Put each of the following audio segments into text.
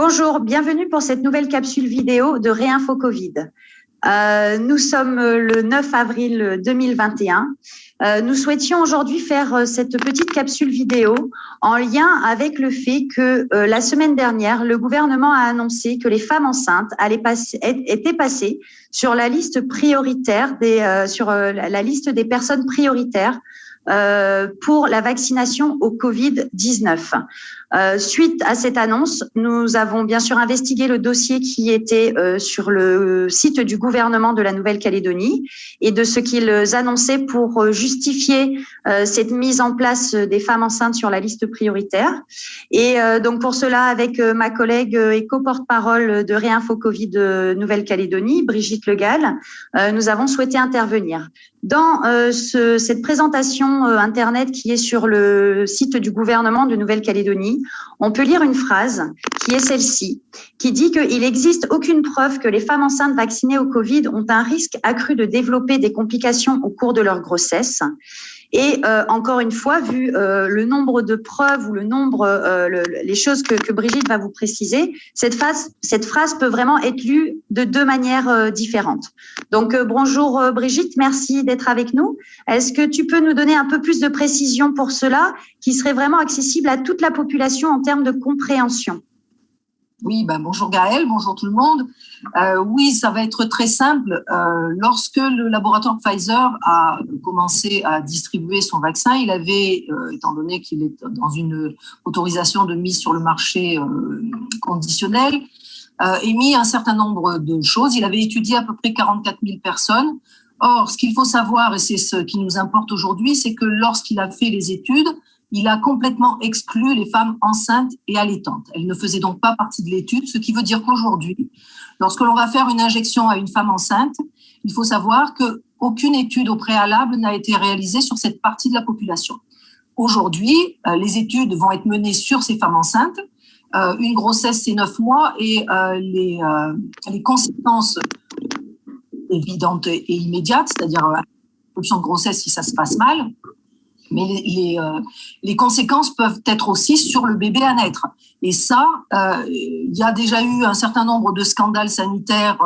Bonjour, bienvenue pour cette nouvelle capsule vidéo de Réinfo Covid. Nous sommes le 9 avril 2021. Nous souhaitions aujourd'hui faire cette petite capsule vidéo en lien avec le fait que la semaine dernière, le gouvernement a annoncé que les femmes enceintes étaient passées sur la liste prioritaire la liste des personnes prioritaires pour la vaccination au Covid-19. Suite à cette annonce, nous avons bien sûr investigué le dossier qui était sur le site du gouvernement de la Nouvelle-Calédonie et de ce qu'ils annonçaient pour justifier cette mise en place des femmes enceintes sur la liste prioritaire. Et donc pour cela, avec ma collègue et co-porte-parole de Réinfo Covid Nouvelle-Calédonie, Brigitte Le Gall, nous avons souhaité intervenir. Dans cette présentation Internet qui est sur le site du gouvernement de Nouvelle-Calédonie, on peut lire une phrase qui est celle-ci, qui dit qu'il n'existe aucune preuve que les femmes enceintes vaccinées au Covid ont un risque accru de développer des complications au cours de leur grossesse. Et encore une fois, vu le nombre de preuves ou le nombre, les choses que Brigitte va vous préciser, cette phrase peut vraiment être lue de deux manières différentes. Donc bonjour Brigitte, merci d'être avec nous. Est-ce que tu peux nous donner un peu plus de précision pour cela, qui serait vraiment accessible à toute la population en termes de compréhension? Oui, bonjour Gaëlle, bonjour tout le monde. Oui, ça va être très simple. Lorsque le laboratoire Pfizer a commencé à distribuer son vaccin, il avait, étant donné qu'il est dans une autorisation de mise sur le marché conditionnelle, émis un certain nombre de choses. Il avait étudié à peu près 44 000 personnes. Or, ce qu'il faut savoir, et c'est ce qui nous importe aujourd'hui, c'est que lorsqu'il a fait les études, il a complètement exclu les femmes enceintes et allaitantes. Elles ne faisaient donc pas partie de l'étude, ce qui veut dire qu'aujourd'hui, lorsque l'on va faire une injection à une femme enceinte, il faut savoir qu'aucune étude au préalable n'a été réalisée sur cette partie de la population. Aujourd'hui, les études vont être menées sur ces femmes enceintes. Une grossesse, c'est 9 mois et les conséquences évidentes et immédiates, c'est-à-dire l'option de grossesse si ça se passe mal, mais les conséquences peuvent être aussi sur le bébé à naître. Et ça, il y a déjà eu un certain nombre de scandales sanitaires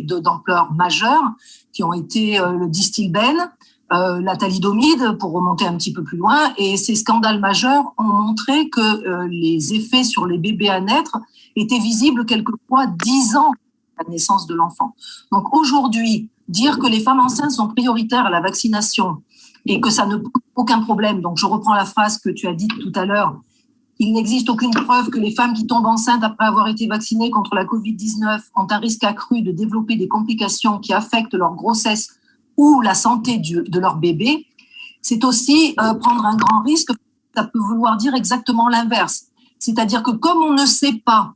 d'ampleur majeure qui ont été le Distilbène, la thalidomide, pour remonter un petit peu plus loin. Et ces scandales majeurs ont montré que les effets sur les bébés à naître étaient visibles quelquefois 10 ans après la naissance de l'enfant. Donc aujourd'hui, dire que les femmes enceintes sont prioritaires à la vaccination et que ça ne pose aucun problème. Donc, je reprends la phrase que tu as dite tout à l'heure. Il n'existe aucune preuve que les femmes qui tombent enceintes après avoir été vaccinées contre la Covid-19 ont un risque accru de développer des complications qui affectent leur grossesse ou la santé de leur bébé. C'est aussi prendre un grand risque. Ça peut vouloir dire exactement l'inverse. C'est-à-dire que comme on ne sait pas,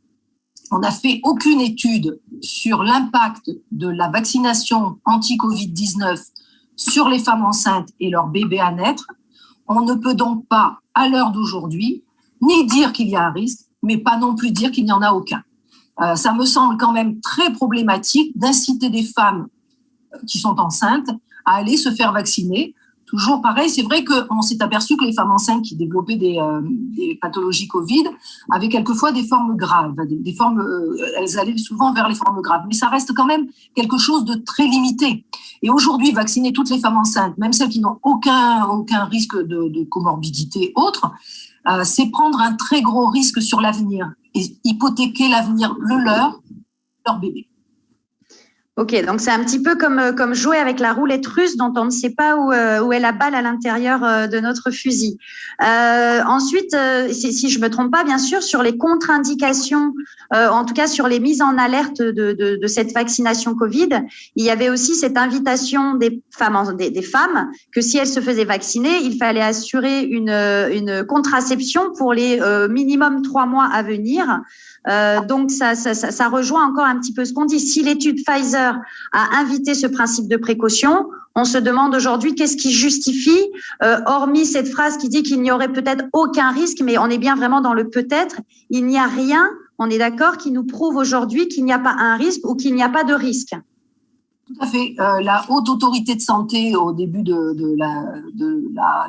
on n'a fait aucune étude sur l'impact de la vaccination anti-Covid-19 sur les femmes enceintes et leurs bébés à naître, on ne peut donc pas, à l'heure d'aujourd'hui, ni dire qu'il y a un risque, mais pas non plus dire qu'il n'y en a aucun. Ça me semble quand même très problématique d'inciter des femmes qui sont enceintes à aller se faire vacciner. Toujours pareil, c'est vrai qu'on s'est aperçu que les femmes enceintes qui développaient des pathologies Covid avaient quelquefois des formes graves, des formes, elles allaient souvent vers les formes graves, mais ça reste quand même quelque chose de très limité. Et aujourd'hui, vacciner toutes les femmes enceintes, même celles qui n'ont aucun risque de comorbidité autre, c'est prendre un très gros risque sur l'avenir et hypothéquer l'avenir, leur bébé. Ok, donc c'est un petit peu comme jouer avec la roulette russe dont on ne sait pas où est la balle à l'intérieur de notre fusil. Ensuite, si je me trompe pas, bien sûr, sur les contre-indications, en tout cas sur les mises en alerte de cette vaccination Covid, il y avait aussi cette invitation des femmes que si elles se faisaient vacciner, il fallait assurer une contraception pour les minimum 3 mois à venir. Donc ça rejoint encore un petit peu ce qu'on dit. Si l'étude Pfizer a invité ce principe de précaution, on se demande aujourd'hui qu'est-ce qui justifie, hormis cette phrase qui dit qu'il n'y aurait peut-être aucun risque, mais on est bien vraiment dans le peut-être, il n'y a rien, on est d'accord, qui nous prouve aujourd'hui qu'il n'y a pas un risque ou qu'il n'y a pas de risque. Tout à fait. La haute autorité de santé, au début de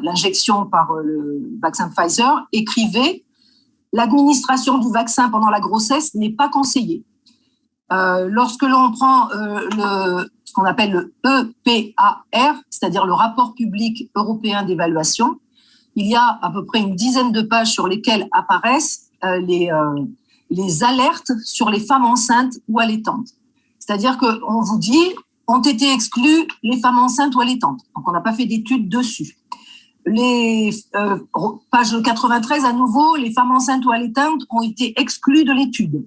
l'injection par le vaccin Pfizer, écrivait l'administration du vaccin pendant la grossesse n'est pas conseillée. Lorsque l'on prend ce qu'on appelle le EPAR, c'est-à-dire le rapport public européen d'évaluation, il y a à peu près une dizaine de pages sur lesquelles apparaissent les alertes sur les femmes enceintes ou allaitantes. C'est-à-dire qu'on vous dit, ont été exclues les femmes enceintes ou allaitantes. Donc, on n'a pas fait d'études dessus. Page 93, à nouveau, les femmes enceintes ou allaitantes ont été exclues de l'étude.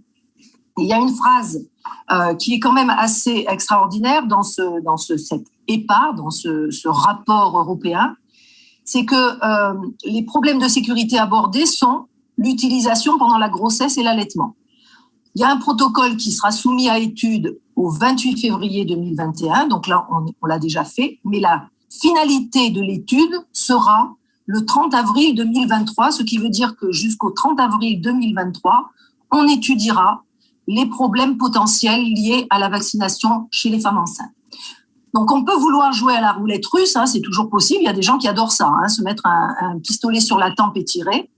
Il y a une phrase qui est quand même assez extraordinaire dans cet EPAR, dans ce rapport européen, c'est que les problèmes de sécurité abordés sont l'utilisation pendant la grossesse et l'allaitement. Il y a un protocole qui sera soumis à étude au 28 février 2021, donc là, on l'a déjà fait, mais la finalité de l'étude sera le 30 avril 2023, ce qui veut dire que jusqu'au 30 avril 2023, on étudiera les problèmes potentiels liés à la vaccination chez les femmes enceintes. Donc, on peut vouloir jouer à la roulette russe, hein, c'est toujours possible. Il y a des gens qui adorent ça, hein, se mettre un pistolet sur la tempe et tirer.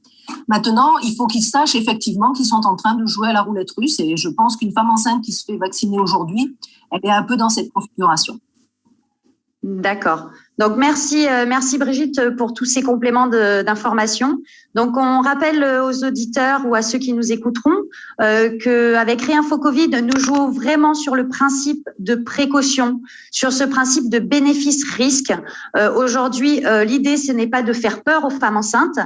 Maintenant, il faut qu'ils sachent effectivement qu'ils sont en train de jouer à la roulette russe. Et je pense qu'une femme enceinte qui se fait vacciner aujourd'hui, elle est un peu dans cette configuration. D'accord. Donc, merci Brigitte pour tous ces compléments d'information. Donc, on rappelle aux auditeurs ou à ceux qui nous écouteront qu'avec Réinfo Covid, nous jouons vraiment sur le principe de précaution, sur ce principe de bénéfice-risque. Aujourd'hui, l'idée, ce n'est pas de faire peur aux femmes enceintes,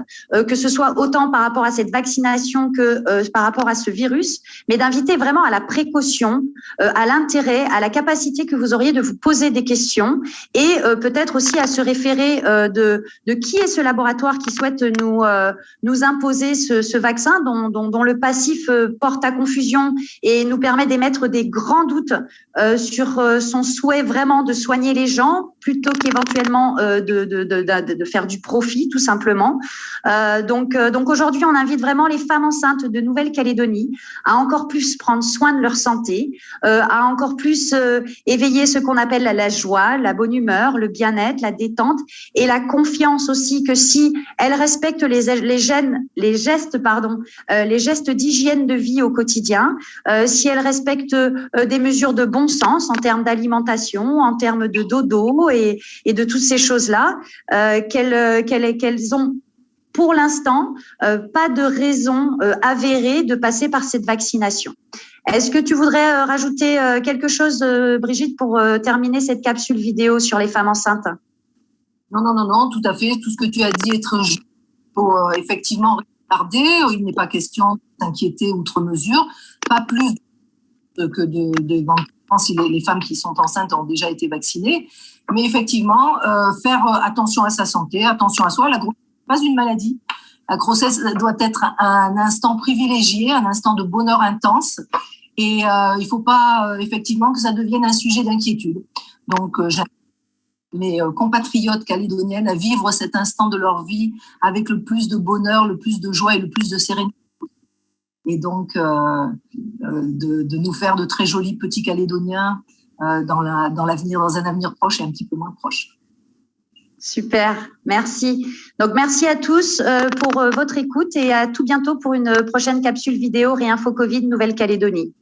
que ce soit autant par rapport à cette vaccination que par rapport à ce virus, mais d'inviter vraiment à la précaution, à l'intérêt, à la capacité que vous auriez de vous poser des questions et peut-être aussi à se référer de qui est ce laboratoire qui souhaite nous imposer ce vaccin dont le passif porte à confusion et nous permet d'émettre des grands doutes sur son souhait vraiment de soigner les gens plutôt qu'éventuellement de faire du profit tout simplement. Donc aujourd'hui, on invite vraiment les femmes enceintes de Nouvelle-Calédonie à encore plus prendre soin de leur santé, à encore plus éveiller ce qu'on appelle la joie, la bonne humeur, le bien-être, la détente et la confiance aussi que si elles respectent les gestes d'hygiène de vie au quotidien, si elles respectent des mesures de bon sens en termes d'alimentation, en termes de dodo et de toutes ces choses-là, qu'elles ont pour l'instant pas de raison avérée de passer par cette vaccination. Est-ce que tu voudrais rajouter quelque chose, Brigitte, pour terminer cette capsule vidéo sur les femmes enceintes ? Non, tout à fait. Tout ce que tu as dit est très juste. Il faut effectivement regarder. Il n'est pas question de s'inquiéter outre mesure. Pas plus que si les femmes qui sont enceintes ont déjà été vaccinées. Mais effectivement, faire attention à sa santé, attention à soi. La grossesse n'est pas une maladie. La grossesse doit être un instant privilégié, un instant de bonheur intense. Et il ne faut pas effectivement que ça devienne un sujet d'inquiétude. Donc, j'invite mes compatriotes calédoniennes à vivre cet instant de leur vie avec le plus de bonheur, le plus de joie et le plus de sérénité. Et donc, de nous faire de très jolis petits Calédoniens dans l'avenir, dans un avenir proche et un petit peu moins proche. Super, merci. Donc, merci à tous pour votre écoute et à tout bientôt pour une prochaine capsule vidéo Réinfo Covid Nouvelle-Calédonie.